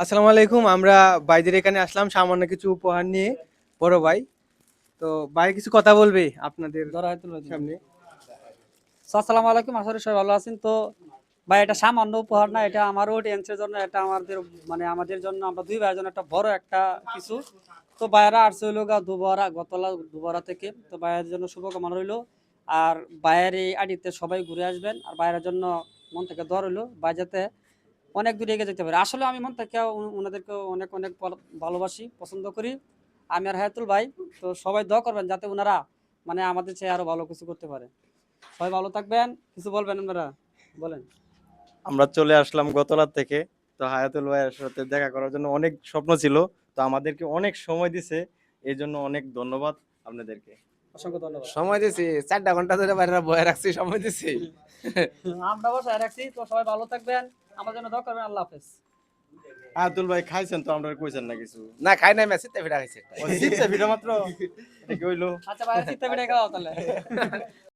আসসালামু আলাইকুম। আমরা ভাইদের এখানে আসলাম সামান্য কিছু উপহার নিয়ে। বড় ভাই, তো ভাই কিছু কথা বলবে আপনাদের সামনে। আসসালামু আলাইকুম, আশা করি সবাই ভালো আছেন। তো ভাই, এটা সামান্য উপহার না, এটা আমার অডিয়েন্সের জন্য, এটা আমাদের আমাদের জন্য, আমরা দুই ভাইয়ের জন্য একটা বড় একটা কিছু। তো ভাইয়েরা আসছে হইলো দুবারা গতলা দুবারা থেকে। তো ভাইয়ের জন্য শুভকামনা রইলো। আর ভাইয়ের এই আডিতে সবাই ঘুরে আসবেন, আর ভাইয়ের জন্য মন থেকে দোয়া রইলো ভাই যাতে অনেক দূরে এগিয়ে যেতে পারে। আসলে আমি মন থেকে ওনাদেরকে অনেক অনেক ভালোবাসি, পছন্দ করি, আমি আর হায়াতুল ভাই। তো সবাই দোয়া করবেন যাতে ওনারা আমাদের চেয়ে আরো ভালো কিছু করতে পারে। সবাই ভালো থাকবেন। কিছু বলবেন আপনারা? বলেন। আমরা চলে আসলাম গতলা থেকে। তো হায়াতুল ভাইয়ের সাথে দেখা করার জন্য অনেক স্বপ্ন ছিল। তো আমাদেরকে অনেক সময় দিছে, এই জন্য অনেক ধন্যবাদ আপনাদেরকে। অসংখ্য ধন্যবাদ। সময় দিছি 4টা ঘন্টা ধরে বাইরে বয়ে রাখছি, সময় দিছি। আমরা বসায় রাখছি। তো সবাই ভালো থাকবেন, আমার জন্য দোয়া করবেন। আল্লাহ হাফেজ। হায়াতুল ভাই খাইছেন তো, আমরা কইছেন না কিছু? না খাই নাই, মেসিতে ফিরা খাইছে। ও, জিতছে ভিডিও মাত্র। এটা কি হইলো? আচ্ছা ভাই, চিত্তা বেড়ে খাওয়া তাহলে।